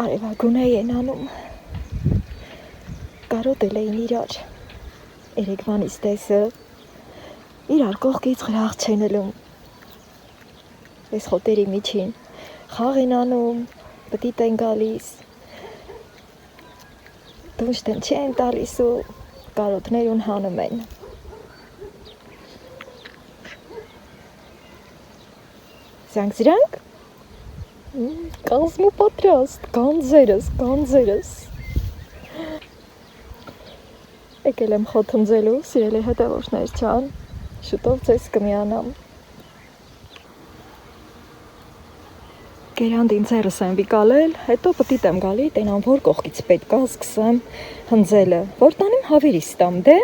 Արևագունե են անում, կարոտել էին իրար, երեքվանից տեսը, իրար կողքից խրախ չեն ելում, ես խոտերի միջին, խաղ են անում, պտիտ են գալիս, դունշտեն չեն տալիս ու կարոտներ ուն հանում են։ Զանք զրանք, կազմու պատրաստ, գանձերս, եկել եմ խոտ հնձելու, սիրելի հետևորդներ ջան, շուտով ձեզ կմիանամ։ Գերանդին ձեռս եմ վիկալել, հետո պտիտ եմ գալի, տենամ որ կողքից պետք է սկսեմ հնձելը, որ տանեմ հավերիս տամ, դե,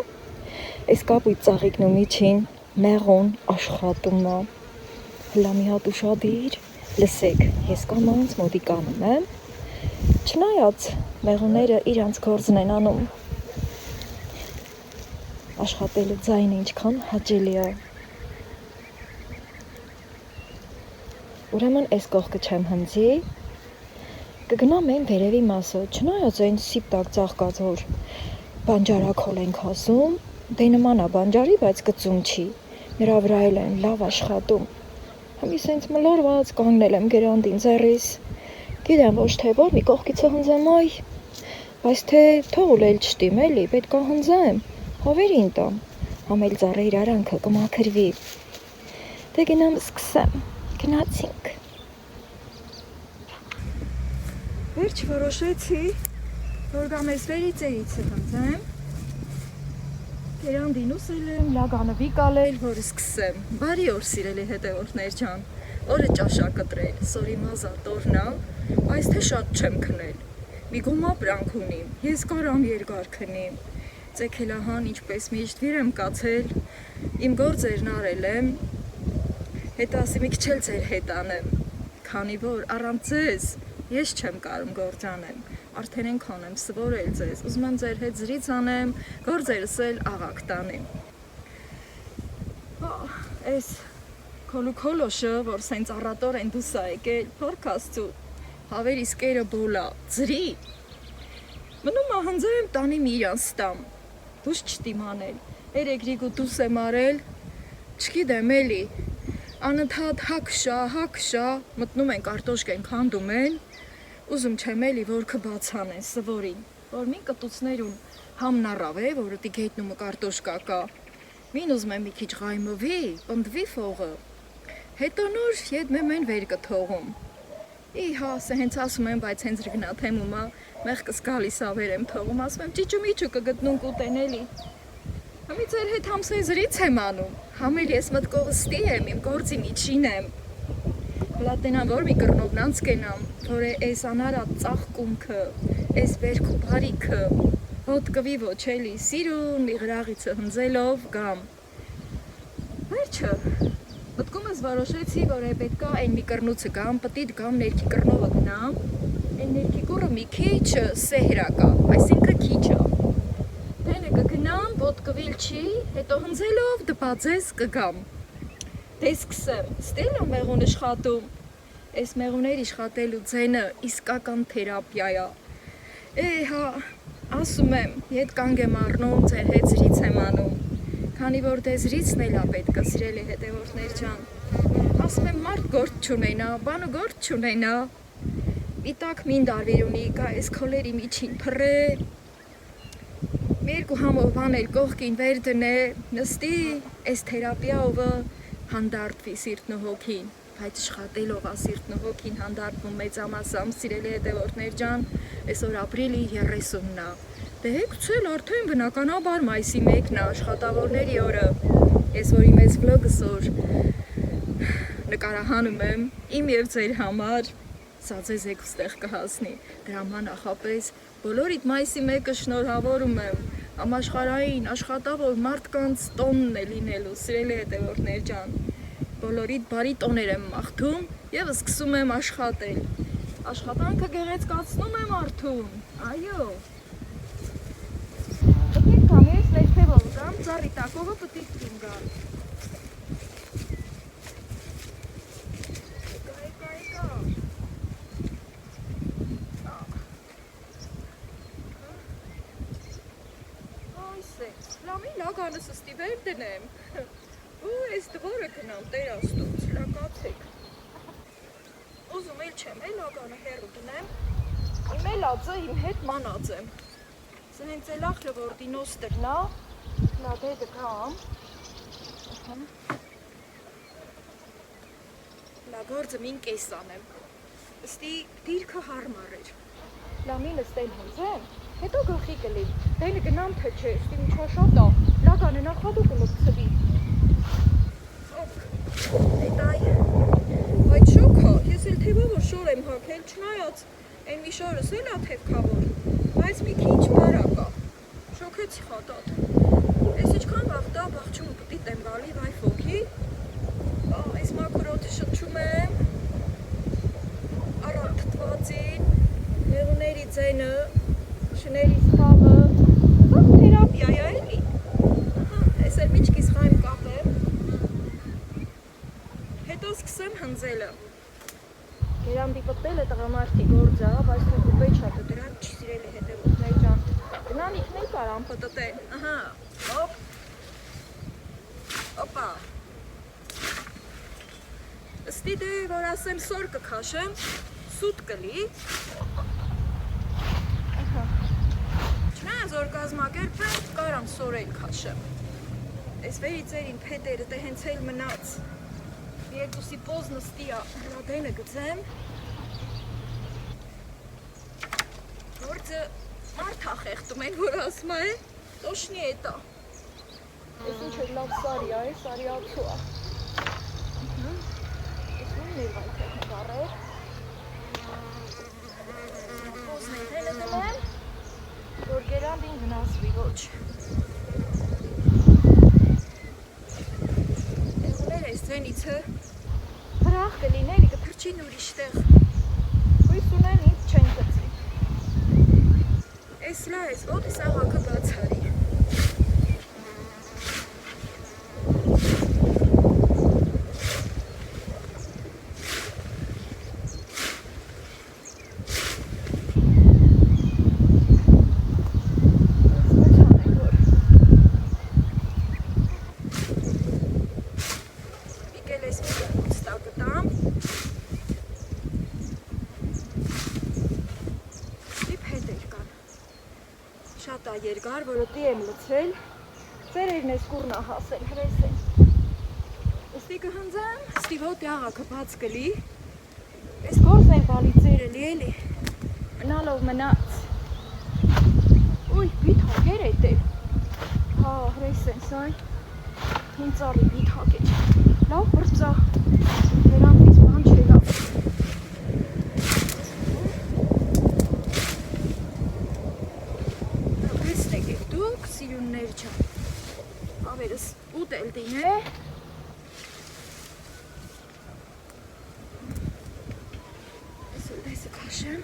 այս կապույտ ծաղիկն ու միջին մեղուն աշխատում է, հլա մի հատ ուշադիր, լսեք, ես կամանց մոտիկանում եմ, չնայած մեղունները իրանց գործն են անում, աշխատելու ձայնը ինչքան հաճելի է, ուրեմն այս կողքը չեմ հնձի, կգնամ են վերևի մասը, չնայած այն սիպտակ ծաղկած, որ բանջարաքոլ ենք ասում, դե նման է բանջարի, բայց գծում չի, նրա վրա էլ են լավ աշխատում, Համի սենց մլորված կանգնել եմ գերանդին ձեռիս, գիտեմ ոչ թե որ մի կողքիցը հնձեմ այ, բայց թե թողուլ էլ չտիմ էլի, պետք է հնձեմ, հավերին տամ, համել ծառը իր արանքը կմաքրվի, դե գնամ սկսեմ, գնացինք։ Վերջ որոշեցի, որ գամ ես վերիցերիցը հնձեմ, Գերանդին ուսել եմ, լագանը վիկալել, որ սկսեմ, բարի օր սիրելի հետևորդներ ջան, օրը ճաշա կտրել, սորի մազա տորնա, այս թե շատ չեմ քնել, մի գոմա պրանք ունիմ, ես կարամ երկար քնիմ, ծեքելահան ինչպես միշտ վիր եմ կացել, իմ գործերն արել եմ, հետ ասի մի քիչ էլ ձեր հետ անեմ, քանի որ առանց ձեզ ես չեմ կարում գործ անեմ, արդեն ենքան եմ սվորել ձեզ, ուզում եմ ձեր հետ զրից անեմ, գործերս էլ աղակ տանեմ։ Այս քոլուքոլոշը, որ սենց առատոր են դուսա եկել, փորքաստու, հավերիս կերը բոլա, ձրի, մնում ահնձեմ տանիմ իրանց տամ, դուս չտիմանել, երեգրիգու դուս եմ արել, չգիտեմ էլի, անընդհատ հակշա, մտնում են կարտոշկ են քանդում են, ուզում չեմ էլի, որ կբացան են սվորին, որ մին կտուցներուն համնարավ է, որ ուտի գետնումը կարտոշկա կա, մին ուզում եմ մի քիչ ғայմովի, պնդվի ֆողը, հետո նոր եդ մեմեն վեր կթողում, իհա, սը հենց ասում եմ, բայց հենց ռգնա թեմումա, մեղկս գալիս ավեր եմ թողում, ասում եմ ճիճու միճու կգտնուն կուտեն էլի, համի ձեր հետ համսոյ զրից եմ անում, համել ես մտկողստի եմ, իմ գործի միջին եմ, Լատենան որ մի կրնովնանց կենամ, որ էս անարատ ծաղկունքը, էս վերքու բարիքը, հոտ կվի ոչ էլի, սիրուն իղրաղիցը հնձելով գամ։ Վերջը, մտկումս որոշեցի, որ պետքա այն մի կրնուցը գամ, պտիտ գամ, ներքի կրնովը գնամ, այն ներքի կուրը մի քիչ սեհրակա, այսինքը քիչը։ Տենը կգնամ, ոտ կվիլ չի, հետո հնձելով դպածես կգամ։ Դե սկսեմ, ստել եմ մեղուն իշխատում, այս մեղուներ իշխատելու ձենը իսկական թերապիա է, հա, ասում եմ, ետ կանգ եմ առնում, ձեր հետ զրից եմ անում, քանի որ դե զրիցն էլա պետք է սիրելի հետևորդներ ջան, ասում եմ մարդ գործ չունենա, բանու գործ չունենա, պիտակ մին դարվիր ունի, կա այս քոլերի միջին փռե, մի երկու համով բանել կողքին վեր դնե, նստի, այս թերապիաովը հանդարտվի սիրտն ու հոգին, բայց աշխատելով է սիրտն ու հոգին հանդարտվում մեծամասամբ սիրելի հետևորդներ ջան, այսօր ապրիլի 30-ն է, դե հեքցել արդեն բնականաբար մայիսի 1-ն է աշխատավորների օրը, ես որ իմ այս վլոգս որ նկարահանում եմ, իմ և ձեր համար, սա ձեզ եք ուստեղ կհասնի, դրա համար նախապես բոլորիդ մայիսի 1-ը շնորհավորում եմ, համաշխարհային աշխատավոր մարդկանց տոնն է լինելու, սիրելի հետևորդներ ջան, բոլորիդ բարի տոներ եմ մաղթում և սկսում եմ աշխատել, աշխատանքը գեղեցկացնում եմ արդուն, այո, պտիտ կամ ես ներքևով կամ ծառի տակովը պտիտ կիմ գալ, եկա, Այսպես, լամի լագանս ստի վեր դնեմ։ Ու այս դվորը գնամ Տեր Աստուծո, լակացեք։ Ուզում էլ չեմ, լագանը հեռու դնեմ։ Իմ էլ ածը իմ հետ մանածեմ։ Սա հենց էլ ախլը որ դինոս դրնա, լա դե դգամ։ Լա գործը մին կես անեմ։ Ստի դիրքը հարմար էր։ Լամին ստեն հենց եմ, հետո գլխի կլի։ Դենը գնամ թե չէ, ստի միջաշատա, լագանը նախադու կլպցվի։ Հետայ, այդ շոքա, ես էլ թևով որ շոր եմ հակել, չնայած, են մի շորս էլ ա թևքավոր, բայց մի քիչ բարակա, շոքեցի խատատ։ Ես իչքան վաղտա բաղչումը պտի տեմ գալի վայ ֆոքի, այս մակուրոթը շտչում եմ, առատ թտվածին, հեղուների ձենը, շների սխաղը, սաղ թերապիա էլի, ես էլ միչքիս խայմ կապեմ, հետո սկսեմ հնձելը, գերանդի պտել է տղամարդի գործա, բայց նոքու պեչատը դրանք չի սիրել է հետևոտներ ճան, գնան իքն էլ կարան պտտեն, ահա, հոպ, հոպա, Ստի դե որ ասեմ սոր կքաշեմ, սուտ կլի, չնայած որ կազմակերպեմ, կարամ սորել քաշեմ, ես վերի ձերին փետերը դե հենց էլ մնաց, երկուսի պոզնը ստիա հրադենը գծեմ, գործը մարդա խեղտում են, որ ասմա է, տոշնի էտա, ես ինչ էր լավ սարիա է, սարիացու է, ես ուն ներվայ թեքնք առեր, պոզն է հելը դնեմ, որ գերանդին գնասվի ոչ, էղուներ ես ձենիցը, հրախ կլիներ, կպրչին ուրիշտեղ, հույս ունեն ինձ չեն կծի, ես լա ես, ոտիս աղակը բացարի, շատ ա երկար, որոտի եմ լցրել, ծերերն ես կուրնա հասել, հրես են, ստի կհնձեմ, ստի ոտի աղակը բաց կլի, ես գործ են բալի ծերելի էլի, մնալով մնաց, ուй, բիտ հագեր էտ էլ, հա, հրես են սայ, հինց ալի բիտ հագեր, լավ բրծա, վերամից բան չէ լավ, սիրուններ չան, ավերս ուտ էլ դին է, ես էլ դեսը կաշեմ,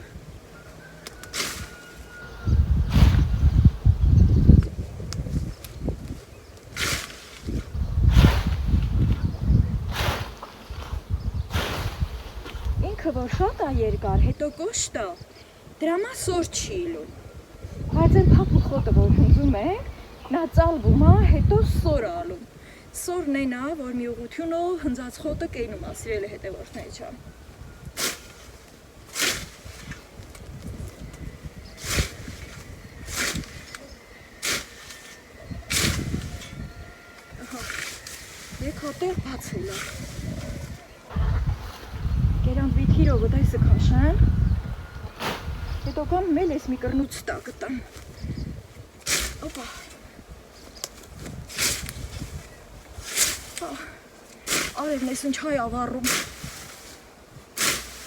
ինքը որ շատ ա երկար, հետո կոշտ ա, դրամա սոր չի իլում, բայց են պապու խոտը որ հնձում ենք, նա ծալվում ա, հետո սոր ալում, սորն են ա, որ մի ուղությունով հնձած խոտը կենում ա, սիրել է հետևորդների չան, եկ հոտեղ բացել ա, գերանդ վիթիրովը դայսը կաշեն, հետո կամ մել ես մի կրնուց տա գտամ, օպա, արևն ես ընչ հայ ավարում,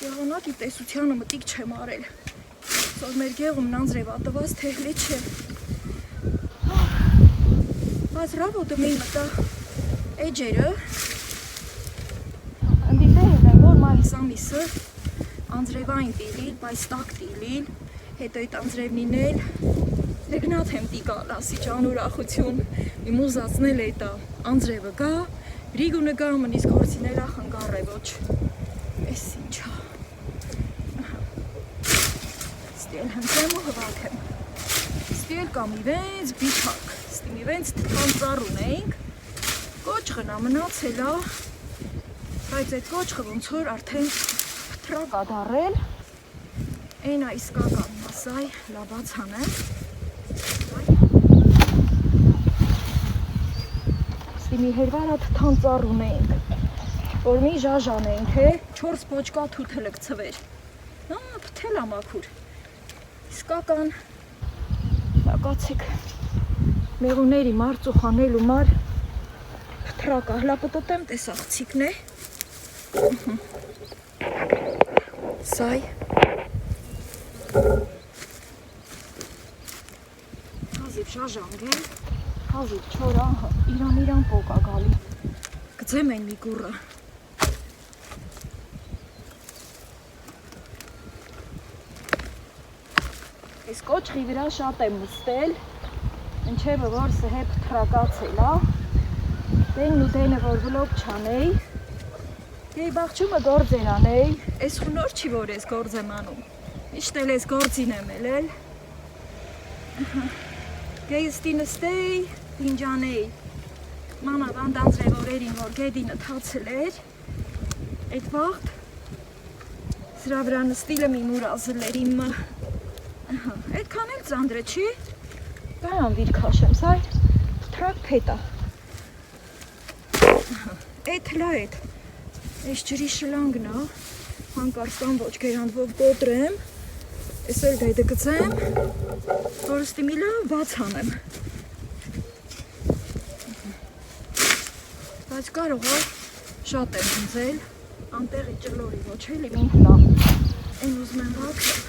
եղոնակի տեսությանը մտիկ չեմ արել, սոր մեր գեղում նանձրև ատված թեղլի չեմ, բայց ռավոտը մի մտա էջերը, ընդիտել եմ, որ մայիս ամիսը, անձրևային տիլիլ, բայց տակ տիլիլ, հետո այդ անձրևնին էլ դեգնատ եմ տիկալ, ասի ճան ուրախություն, իմ ուզացնել էտա, անձրևը գա, Ռիգունը գա, մնիսկ հորցիներա խնգար է ոչ, ես ինչա, ստի էլ հնձեմ ու հվակ եմ, ստի էլ կամ իվենց բիթակ, ստի Հենց թանձար ունեինք, կոճղն ամնացել է, բայց այդ կոճղը ոնց որ արդեն փտրակ ա դարել, այն ա իսկական մասայ, լաբաց հանեմ, մի հերվարատ թանձար ունեինք, որ մի ժաժան էինք, 4 պոճկա թութը լկցվեր, պթել ամաքուր, իսկական, լակացիք, մեղուների մարծուխ անելու մար, փտրակ ահլապտոտեմ տեսաղցիկն է, սայ, հազիվ ժաժանգ է, հազիվ չորահը, իրան պոկ ա գալի, գծեմ են մի գուրը, այս կոճղի վրա շատ եմ ուստել, ընչևը որ սհեպ թրակացել ա, դենն ու դենը որ վլոգ չանեի, եի բաղչումը գործ են անեի, այս խունոր չի որ ես գործ եմ անում, միշտ էլ ես գործին եմ էլ, գեյստի նստեի, դինջանեի, մանավ անդանձրև օրերին, որ գեդինը թացել էր, այդ վաղտ, սրա վրա նստիլը մի մուրազել էր իմը, այդքան էլ ծանդրը չի, գարան վիր քաշեմ, սայ, թրակ պետա, այդ հլա էդ, այս ջրի շլանգն ա, հանկարստան ոչ գերանվով գոտրեմ, ես էլ դայդը գծեմ, որ ստի մի լավ բաց հանեմ, բայց կարող է շատ եմ հնձել, անտեղի ճլորի ոչ էլի մին հլա, են ուզմ եմ վակեմ,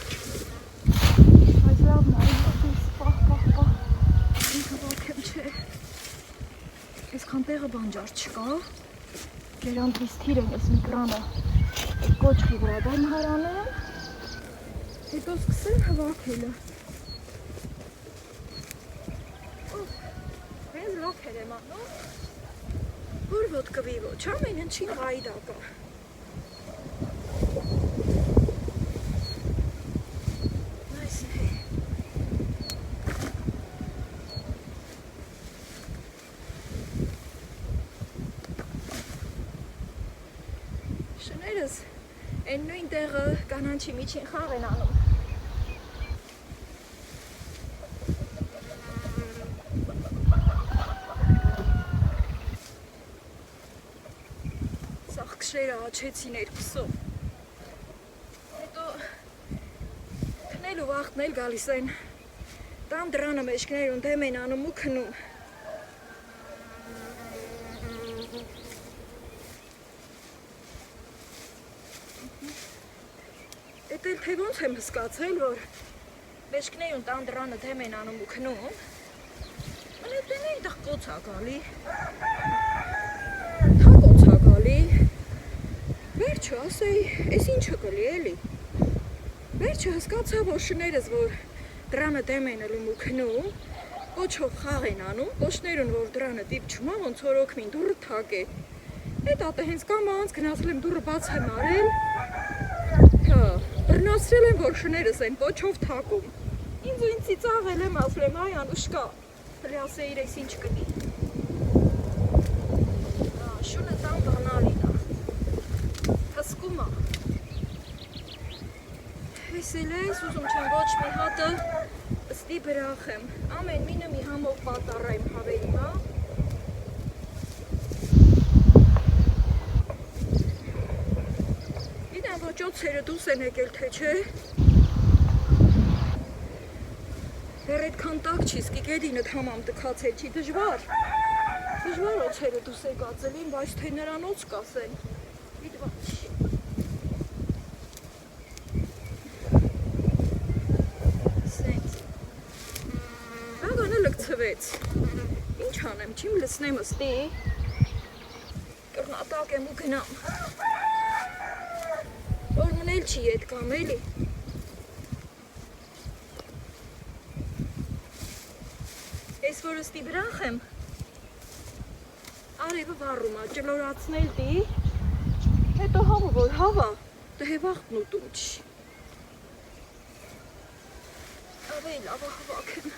բայց լավն արի հատիս, պահ, ինքը վակեմ չէ, ես խանտեղը բանջար չկա, գերանտիս թիրեն ես միկրանը կոճղի վրա դեմ հարանեմ, հետո սկսեմ հվակելը, հենց լոքեր եմ անում, որ ոտկվի ոչ, ամեն ընչին ғայդակա, շներս են նույն տեղը կանանչի միջին խաղ են անում, Շերը աչեցին երկուսով, հետո քնել ու վաղտնել գալիս են, տան դրանը մեջքներուն դեմ են անում ու քնում, էդ էլ թե ոնց եմ հսկացել, որ մեջքներուն տան դրանը դեմ են անում ու քնում, մնետ են են տղ կոց ա գալի, Վերջը ասեի, ես ինչը կլի էլի, վերջը հսկացա, որ շներս, որ դրանը դեմ են ելում ու քնում, կոչով խաղ են անում, կոչներուն, որ դրանը դիպ չումա, ոնց որ օքմին դուրը թակ է, էդ ատը հենց կամանց գնացել եմ դուրը բաց եմ արել, բրնացրել եմ, որ շներս են կոչով թակում, ինձ ու ինձ ծիծաղել եմ, ասել եմ, այ անուշկա, հլի ասեիր ես ինչ կնի, շունը տան բանալին է, հսկում է, ես էլ ես ուզում չեմ ոչ մի հատը ըստի բրախ եմ, ամեն մինը մի համով պատառա եմ հավերի մա, իդան ոչ օծերը դուս են եկել թե չէ, դեր էդքան տակ չի, սկի գեդինըտ համամ տքացել չի, դժվար օծերը դուս եկածելին, բայց թե նրան օծ կասեն, իդվա չի, ինչ անեմ, չիմ լսնեմ ըստի, կրնատակ եմ ու գնամ, որ մնել չի ետ կամ էլի, ես որ ըստի բրախ եմ, արևը վառում է, ճլորացնել դի, հետո հավը որ հավա, դե հևաղտ նուտում չի, ավելի լավա հավակ եմ,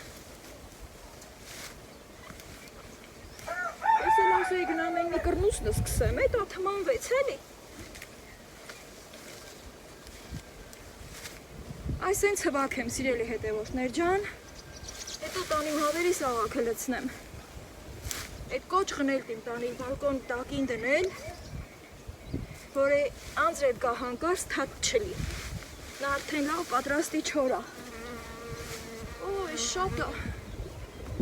Բերի գնամ են մի կրնուսն սկսեմ, հետո թմանվեց, էլի։ Այս են ծվակ եմ, սիրելի հետևորդներ ջան, հետո տանիմ հավերիս աղաքը լցնեմ, այդ կոչղն էլ տիմ տանի բալկոն տակին դնել, որ է անձրև գա հանկարս թատ չլի, նա արդեն լավ պատրաստի չորա, այս շատը,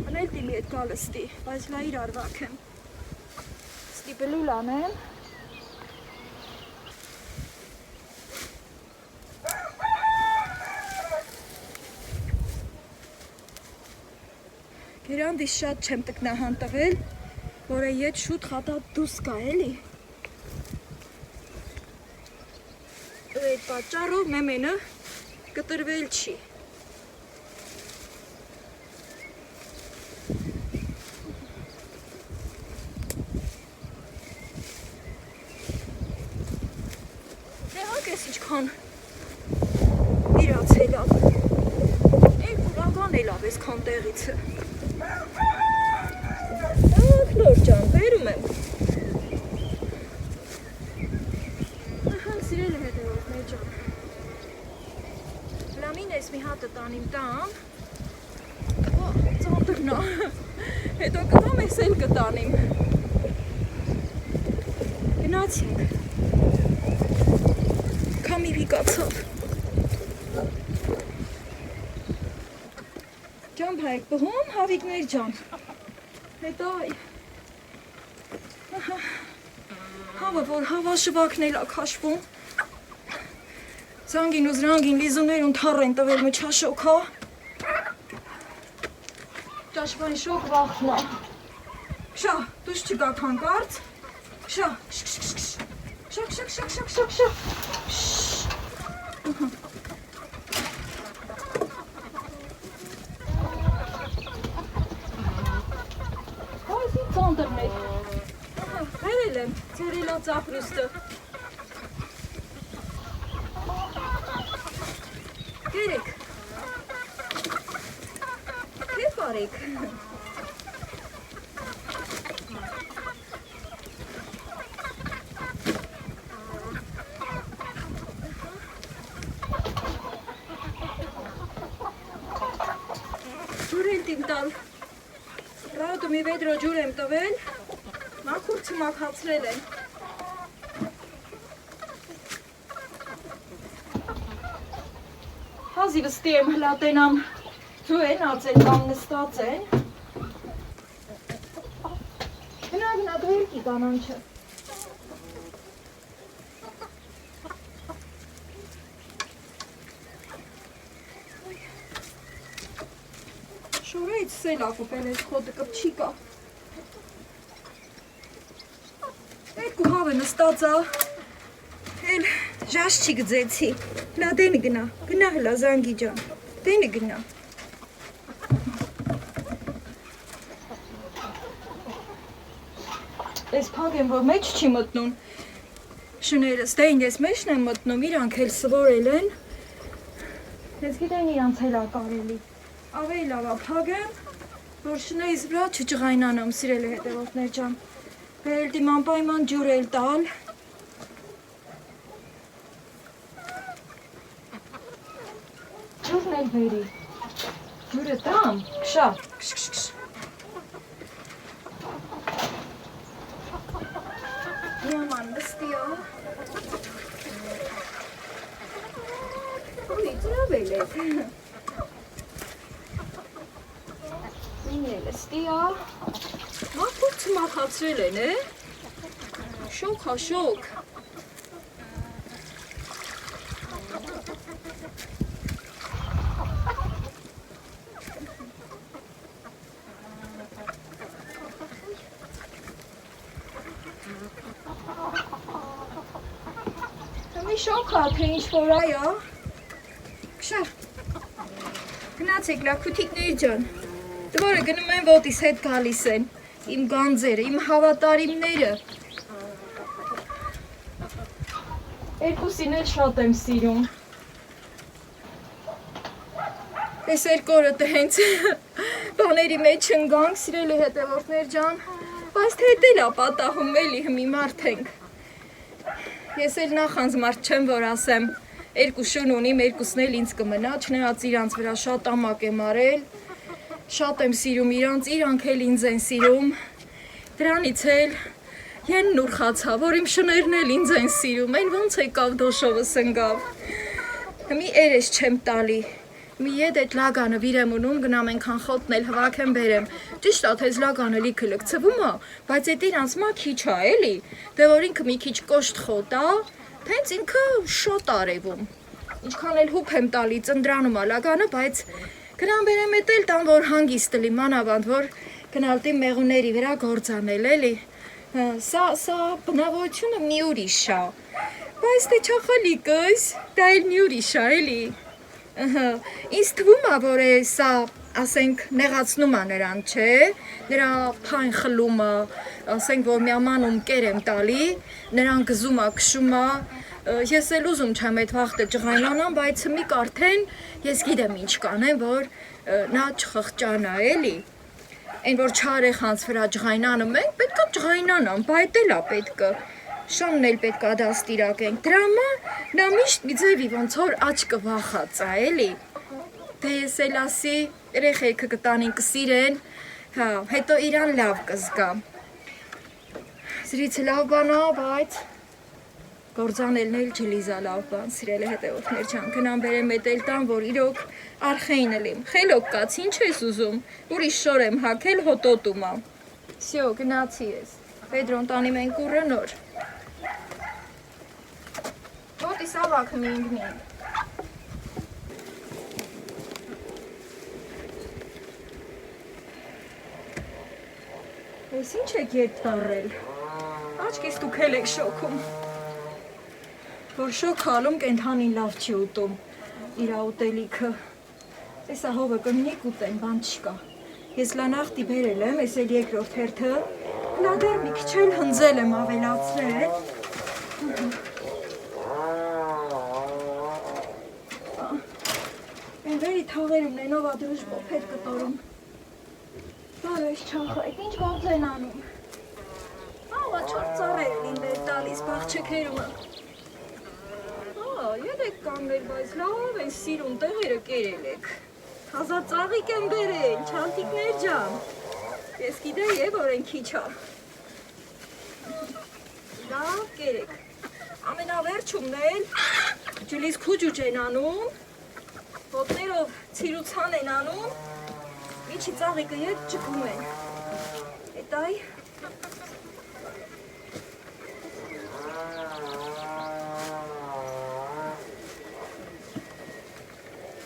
անել տիմի էդ գալստի, բայց լա իր արվակ եմ, ստի բլուլ անեմ, Գերանդիս շատ չեմ տկնահան տվել, որ է ետ շուտ խատատ դուս կա էլի։ Ու այդ պատճառով մեմենը կտրվել չի։ Դե հակ ես իչքան իրացել ավ։ Էլ կուրական էլ ավ ես կան տեղիցը։ Լոր ջան, բերում եմ։ Ահա, սիրել է հետևորդներ ջան։ Լամին ես մի հատը տանիմ տամ։ Ծանտրնա։ Հետո կտամ ես էլ կտանիմ։ Գնացինք։ Կամի վիկացավ։ Ջան հայք բհում, հավիկներ ջան։ Հետո հավը, որ հավաշվակն էլ ակաշվում, զանգին ու զրանգին լիզուներուն թար են տվել մչաշոքա, ճաշվային շոք վախնա, շա, դուս չգակ հանկարծ, շա, շակ, ծանդրներ, վերել եմ, ծերելա ծապրուստը, գերեք, կեվ արեք, ջուր են տիմ տալ, Ռաուտը մի վեդրո ջուր եմ տվել, մաքուր չմաքացրել են։ Հազի վստի եմ հլատենամ ձու են ացեն կամ նստած են։ Գնա դվերքի կանանչը։ Շորայից սել ակուպել ես խոտը կպչի կա։ Երկու հավը նստածա, էլ ժաշ չի գձեցի, լա դենի գնա հլա զանգի ջան, դենի գնա։ Ես պակ եմ, որ մեջ չի մտնում, շներս, դեն ես մեջն եմ մտնում, իրանք էլ սվորել են, ես գիտեն իրանց հելա կարելի, ավելի լավա պակ եմ, որ շնեիս վրա չճղայնանամ, սիրել է հետևորդներ ջան, Բերել դիման պայման ջուր էլ տալ, ջուրն էլ բերի, ջուրը տամ, կշա, կշ, Yaman nստիա, Ույ, ծրավել եք, Մին էլ ստիա, Մաքուր չմաքացրել են, շոք հա շոք, Մի շոք հա, թե ինչ-որ այա, կշա, գնացեք լաքութիկներ ջան, դվորը գնում են ոտիս հետ գալիս են, իմ գանձերը, իմ հավատարիմները, երկուսին էլ շատ եմ սիրում, ես երկորը հենց բաների մեջ ընկանք, սիրելի հետևորդներ ջան, բայց թե էլ է պատահում էլի հիմի մարդ ենք։ Ես էլ նախանձ մարդ չեմ, որ ասեմ, երկու շուն ունիմ, երկուսն էլ ինձ կմնա, չնայած իրանց վրա շատ ամակ եմ արել, շատ եմ սիրում իրանց, իրանք էլ ինձ են սիրում, դրանից էլ են նուրխացա, որ իմ շներն էլ ինձ են սիրում, այն ոնց եկավ դոշովս ընկավ, հիմի երես չեմ տալի, մի եդ էդ լագանը վիրեմ ունում, գնամ ենքան խոտն էլ հվակ եմ բերեմ, ճիշտ ա թեզ լագանը լիքը լկցվում ա, բայց էդ իրանց մա քիչ ա էլի, դե որ ինքը մի քիչ կոշտ խոտ ա, թենց ինքը շոտ արևում, ինչքան էլ հուպ եմ տալի ծնդրանում ա լագանը, բայց գնամ բերեմ էդ էլ տան, որ հանգիստ լի մանավանդ, որ գնալտի մեղուների վրա գործանել էլի, սա բնավորությունը մի ուրիշ ա, բայց դե չախալիկս, դա էլ մի ուրիշ ա էլի, ինձ թվում ա, որ սա, ասենք, նեղացնում ա նրան, չէ, նրա փայն խլում ա, ասենք, որ մի ամանում կեր եմ տալի, նրան գզում ա, կշում ա, ես էլ ուզում չեմ այդ վաղտը ջղայնանամ, բայց հմիկ արդեն ես գիտեմ ինչ կանեմ, որ նա չխղճանա, էլի, այն որ չարեխանց վրա ջղայնանում ենք, պետք է ջղայնանամ, բայց էլ ա պետքը, շանն էլ պետք է դաստիրակենք, դրամա նա միշտ մի ձևի ոնց որ աչկը վախած ա, էլի, դե ես էլ ասի, երեխեքը կտանին կսիրեն, հա, հետո իրան լավ կզգա, սրիցը լավ բան ա, բայց գործանելն էլ չլիզա լավ բան, սիրելի հետևորդներ ջան, գնամ բերեմ էդ էլ տան, որ իրոք արխեին լիմ, խելոք կաց, ինչ ես ուզում, ուրիշ շոր եմ հակել հոտոտում ա, սյո, գնացի ես, Պետրոն տանի մենք ուռը նոր, Ոտի սավակ մի ինգնին, ես ինչ եք ետ տարել, աչկիս դուք էլ եք շոքում, որ շոք հալում կենթանին լավ չի ուտում, իրա ուտելիքը, ես ահովը կմնիկ ուտեն, բան չկա, ես լանախտի բերել եմ, ես էլ երկրորդ հերթը, նա դեր մի քիչ էլ հնձել եմ ավելացրել, Վերի թաղերում նենով ադրուժբով հետ կտորում, բար ես չախայք, ինչ ողձ են անում, աղա չոր ծառեր են ինդ էր տալիս բաղչեքերումը, երեք կաններ, բայց լավ են սիրում տեղերը կերել եք, թազա ծաղիկ են բերեն, չանտիկներ ջան, ես գիտեի որ են քիչ ա, լավ կերեք, ամենավերջումն էլ ջլիս քուջուջ են անում, Ոտներով ծիրուցան են անում, միջի ծաղիկը ետ ճկում են, էտ այ,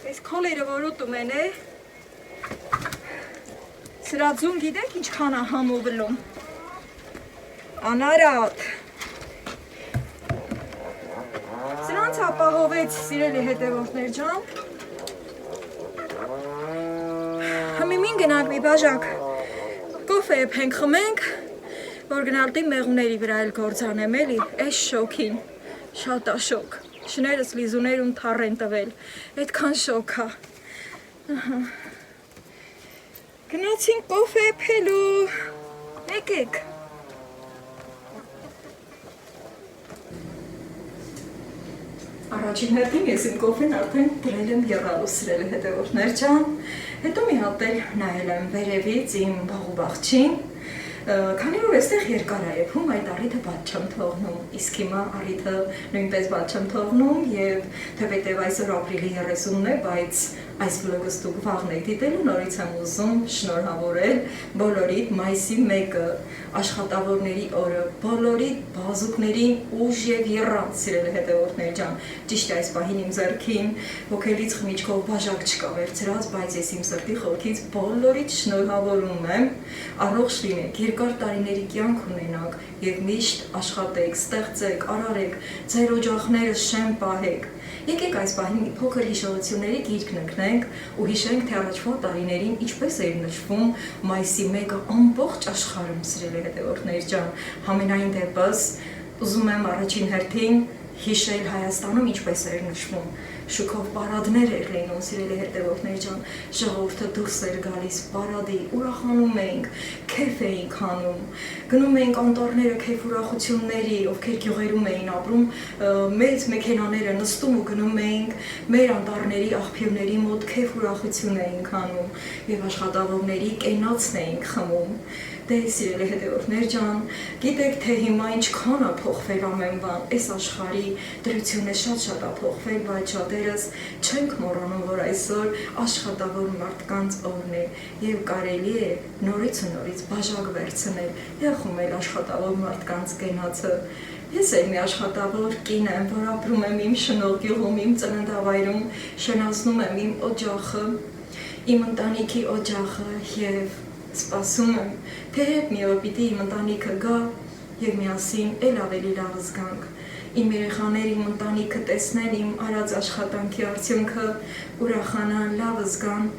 ես քոլերը որ ուտում են է, սրա ձուն գիտեք ինչքան ա համովլում, անարատ, սրանց ապահովեց սիրելի հետևորդներ ջան, Համիմին գնանք մի բաժակ կոֆե եփենք խմենք, որ գնալտի մեղուների վրա էլ գործանեմ էլի, այս շոքին, շատ ա շոք, շներս լիզուներում թառ են տվել, այդքան շոք ա, գնացինք կոֆե եփելու, եկեք, Առաջին հերթին ես իմ կոֆեն արդեն դրել եմ եռալու սրելի հետևորդներ ջան, հետո մի հատ էլ նայել եմ վերևից իմ բաղուբաղջին, քանի որ այստեղ երկար ա եփում, այդ առիթը բաց չեմ թողնում, իսկ հիմա առիթը նույնպես բաց չեմ թողնում եւ թեպետեւ այսօր ապրիլի 30-ն է, բայց այս վլոգս դուք վաղն եք դիտելու, նորից եմ ուզում շնորհավորել բոլորիդ մայիսի 1-ը, աշխատավորների օրը, բոլորիդ բազուկներին ուժ եւ եռանց սիրելի հետևորդներ ջան, ճիշտ այս պահին իմ ձեռքին հոգելից խմիչքով բաժակ չկա վերցրած, բայց ես իմ սրտի խորքից բոլորիդ շնորհավորում եմ, առողջ լինեք, երկար տարիների կյանք ունենաք եւ միշտ աշխատեք, ստեղծեք, արարեք, ձեր օջախները շեմ պահեք։ Եկեք այս պահին մի փոքր հիշողությունների գիրք նկնենք ու հիշենք, թե առաջվա տարիներին ինչպես էր նշվում մայիսի 1-ը ամբողջ աշխարհում սիրելի հետևորդներ ջան։ Համենայն դեպս ուզում եմ առաջին հերթին հիշել Հայաստանում ինչպես էր նշվում։ շուքով պարադներ էր լինում, սիրելի հետևորդներ ջան, ժողովուրդը դուրս էր գալիս պարադի, ուրախանում էինք, քեֆ էինք անում, գնում էինք անտառները քեֆ ուրախությունների, ովքեր գյուղերում էին ապրում, մեծ մեքենաները նստում ու գնում էինք մեր անտառների աղբյուրների մոտ քեֆ ուրախություն էինք անում եւ աշխատավորների կենացն էինք խմում։ Դե սիրելի հետևորդներ ջան, գիտեք թե հիմա ինչքան է փոխվել ամեն բան, այս աշխարհի դրությունը շատ է փոխվել, բայց շատերս չենք մոռանում, որ այսօր աշխատավոր մարդկանց օրն է եւ կարելի է նորից ու նորից բաժակ վերցնել եւ խմել աշխատավոր մարդկանց կենացը։ Ես եմ մի աշխատավոր կին եմ, որ ապրում եմ իմ շնորհ գյուղում, իմ ծննդավայրում, շնացնում եմ իմ օջախը, իմ ընտանիքի օջախը եւ սպասում եմ, թե մի օր պիտի իմ ընտանիքը գա եւ միասին էլ ավելի լավ զգանք։ Իմ երեխաները իմ ընտանիքը տեսնեն իմ արած աշխատանքի արդյունքը, ուրախանան, լավ զգան,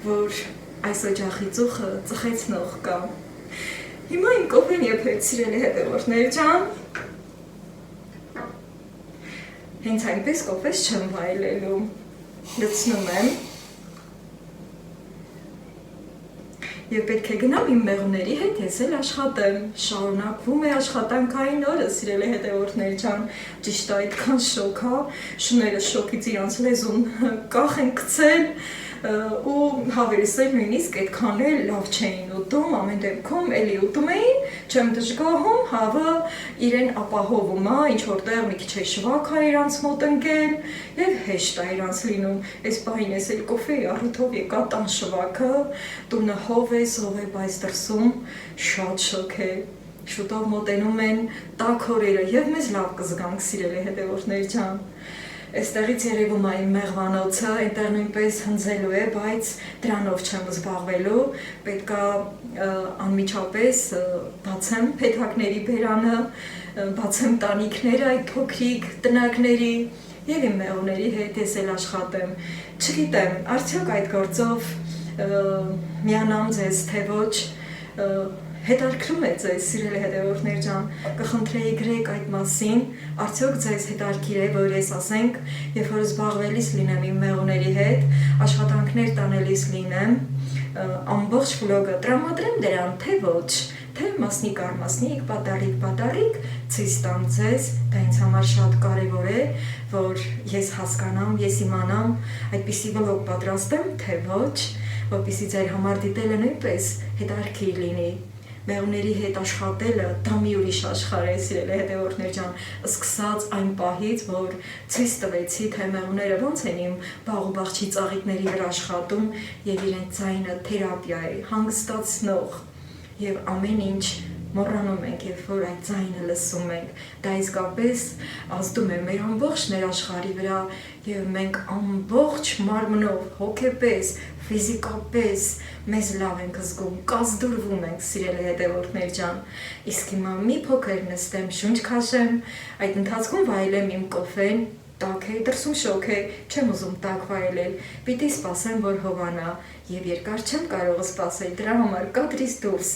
որ այս օջախի ծուխը ծխեցնող կա։ Հիմա իմ կոֆեն եփեք սիրելի հետևորդներ ջան։ Հենց այնպես կոֆես չեմ վայելելու։ Լցնում եմ։ Եվ պետք է գնամ իմ մեղուների հետ ես էլ աշխատեմ, շարունակվում է աշխատանքային օրը, սիրելի հետևորդներ ջան, ճիշտ է այդքան շոկ է, շները շոկից իրանց լեզուն կախ են գցել ու հավերիսել նույնիսկ այդքան էլ լավ չէին ուտում, ամեն դեպքում էլի ուտում էին, չեմ դժգոհում, հավը իրեն ապահովում է, ինչ որտեղ մի քիչ է շվակ է իրանց մոտ ընկել եւ հեշտ է իրանց լինում, այս պահին ես էլ կոֆեի առիթով եկա տան շվակը, տունը հով է, սով է, բայց դրսում շատ շոկ է, շուտով մոտենում են տաք օրերը եւ մեզ լավ կզգանք սիրելի հետևորդներ ջան։ Այստեղից երևում է իմ մեղվանոցը, այնտեղ նույնպես հնձելու է, բայց դրանով չեմ զբաղվելու, պետք է անմիջապես բացեմ փեթակների բերանը, բացեմ տանիքները այդ փոքրիկ տնակների եւ իմ մեղուների հետ ես էլ աշխատեմ։ Չգիտեմ, արդյոք այդ գործով միանամ ձեզ, թե ոչ, հետարքրում է ձեզ, սիրելի հետևորդներ ջան, կխնդրեի գրեք այդ մասին, արդյոք ձեզ հետարքիր է, որ ես ասենք, երբ որ զբաղվելիս լինեմ իմ մեղուների հետ, աշխատանքներ տանելիս լինեմ, ամբողջ վլոգը տրամադրեմ դրան, թե ոչ, թե մասնիկ առ մասնիկ, պատառիկ, ցույց տամ ձեզ, դա ինձ համար շատ կարևոր է, որ ես հասկանամ, ես իմանամ, այդպիսի վլոգ պատրաստեմ, թե ոչ, որպեսզի ձեր համար դիտելը նույնպես հետարքիր լինի։ Մեղուների հետ աշխատելը դա մի ուրիշ աշխարհ է, սիրելի հետևորդներ ջան, սկսած այն պահից, որ ցույց տվեցի, թե մեղուները ոնց են իմ բաղ ու բաղջի ծաղիկների վրա աշխատում եւ իրենց ձայնը թերապիա է, հանգստացնող եւ ամեն ինչ մոռանում ենք, երբ որ այդ ձայնը լսում ենք, դա իսկապես ազդում է մեր ամբողջ ներաշխարհի վրա եւ մենք ամբողջ մարմնով, հոգեպես, ֆիզիկապես մեզ լավ ենք զգում, կազդուրվում ենք, սիրելի հետևորդներ ջան, իսկ հիմա մի փոքր նստեմ, շունչ քաշեմ, այդ ընթացքում վայելեմ իմ կոֆեն, տաք է, դրսում շոկ է, չեմ ուզում տաք վայելել, պիտի սպասեմ, որ հովանա եւ երկար չեմ կարող սպասել, դրա համար կադրից դուրս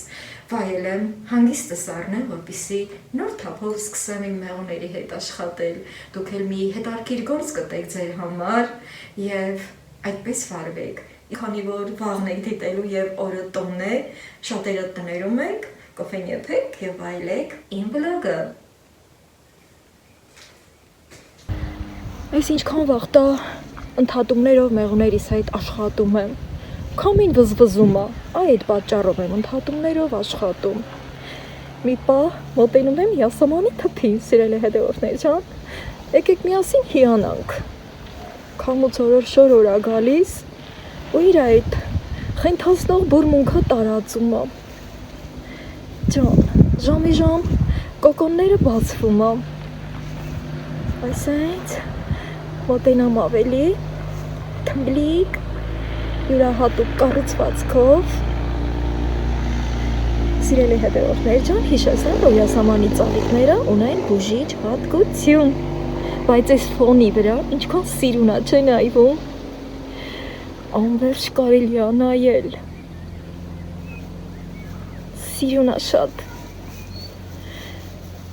վայելեմ, հանգիստս առնեմ, որպեսզի նոր թափով սկսեմ իմ մեղուների հետ աշխատել, դուք էլ մի հետարքիր գործ կտեք ձեր համար եւ այդպես վարվեք, քանի որ վաղն եք դիտելու եւ օրը տոնն է, շատերը տներում եք, կոֆեն եփեք եւ վայելեք իմ վլոգը։ Այս ինչքան վաղ տա ընդհատումներով մեղուներիս հետ աշխատում եմ, քամին վզվզում է, այդ պատճառով եմ ընդհատումներով աշխատում։ Մի պահ մոտենում եմ յասամանի թփին, սիրելի հետևորդներ ջան, եկեք միասին հիանանք։ Քամուց շորոր է գալիս ու իր այդ խենթացնող բուրմունքը տարածում է։ Ժամի ժամ կոկոնները բացվում է։ Այսինքն մոտենամ ավելի թմբլիկ յուրահատուկ կառուցվածքով, սիրելի հետևորդներ ջան, հիշեցնեմ, որ յասամանի ծաղիկները ունեն բուժիչ հատկություն, բայց այս ֆոնի վրա ինչքան սիրուն է, չէ՞ նայվում, անվերջ կարելի է նայել, սիրուն է շատ։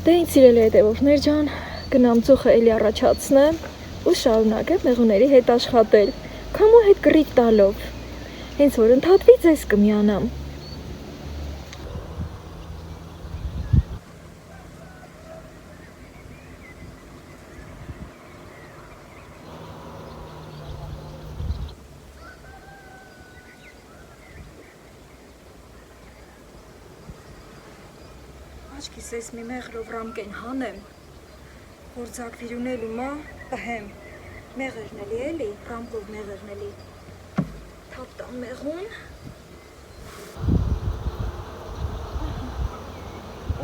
Դե ինձ սիրելի հետևորդներ ջան, գնամ ծուխը էլի առաջացնեմ, ու շարունակեմ մեղուների հետ աշխատել, քամու հետ կռիվ տալով, հենց որ ընդհատվի ձեզ կմիանամ։ Աչքիս ես մի մեղրով ռամկեն հանեմ, որ ձակվիրունելու մա պհեմ, մեղերնելի էլի, ռամկով մեղերնելի, թապտան մեղուն,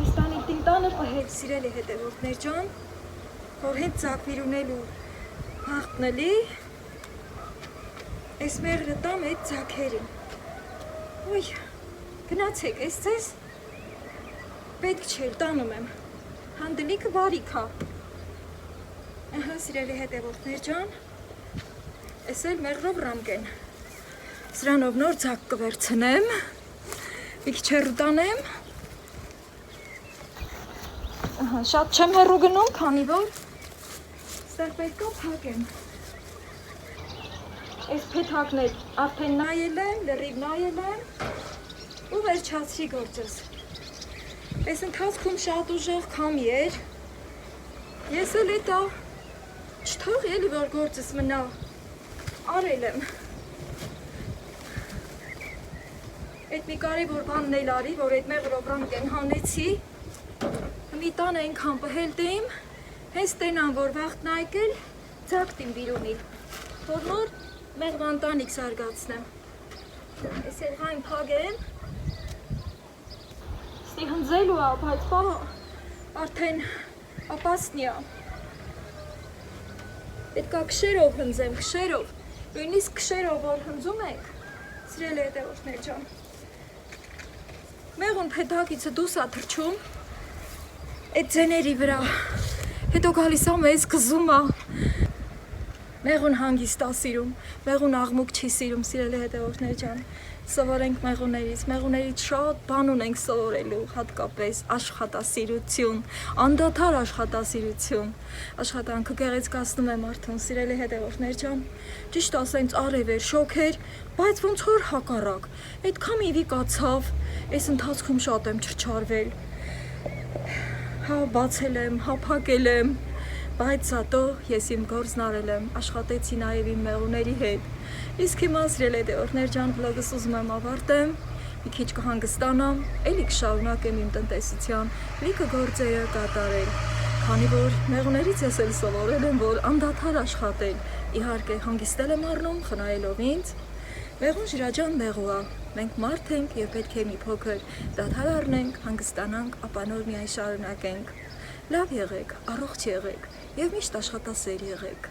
այս տանի տինտանը պհել սիրելի հետևորդներ ջան, որ հենց ձակվիրունելու հաղտնելի, այս մեղրը տամ այդ ձակերին, ոյ, գնացեք, ես ձեզ, պետք չէր, տանում եմ, հանդլիքը վարիք հա, սիրելի հետևորդներ ջան, ես էլ մեղրով ռամկեն, սրանով նոր ձակ կվերցնեմ, մի քիչ հեռու տանեմ, շատ չեմ հեռու գնում, քանի որ ստեղ պետք է փակեմ, այս փեթակն էլ արդեն նայել եմ, լրիվ նայել եմ, ու վերջացրի գործս, այս ընթացքում շատ ուժեղ քամի էր, ես էլ էտա չթող էլի որ գործս մնա, արել եմ, այդ մի կարևոր բանն էլ արի, որ այդ մեղրով ռամկեն հանեցի, մի տան այնքան պհել դեիմ, հենց տենան, որ վաղտ նայկել, ձակտին վիրունի, որ նոր մեղվանտանիք զարգացնեմ, ես էլ ғայն փագեմ, ստի հնձելու է, բայց պահը արդեն ապասնի է, պետք է քշերով հնձեմ, քշերով, նույնիսկ քշերով, որ հնձում եք, սիրելի հետևորդներ ջան, մեղուն փեթակիցը դուս է թռչում, այդ ձեների վրա, հետո գալիս է մեզ կզում է, մեղուն հանգիստ է սիրում, մեղուն աղմուկ չի սիրում, սիրելի հետևորդներ ջան, սովորենք մեղուներից շատ բան ունենք սովորելու, հատկապես աշխատասիրություն, անդադար աշխատասիրություն, աշխատանքը գեղեցկացնում է մարդուն, սիրելի հետևորդներ ջան, ճիշտ ասենց արև էր, շոք էր, բայց ոնց որ հակառակ, այդքան մի վիկացավ, այս ընթացքում շատ եմ չրչարվել, հա բացել եմ, հա փակել եմ, բայց սատո ես իմ գործն արել եմ, աշխատեցի նաև իմ մեղուների հետ, իսկ հիմա սիրելի հետևորդներ ջան, վլոգս ուզում եմ ավարտեմ, մի քիչ կհանգստանամ, էլի կշարունակեմ իմ տնտեսության լիքը գործերը կատարել, քանի որ մեղուներից ես էլ սովորել եմ, որ անդադար աշխատել, իհարկե հանգստել եմ առնում, խնայելով ինձ, մեղուն շիրաջան մեղու է, մենք մարդ ենք և պետք է մի փոքր դադար առնենք, հանգստանանք, ապա նոր միայն շարունակենք, լավ եղեք, առողջ եղեք և միշտ աշխատասեր եղեք։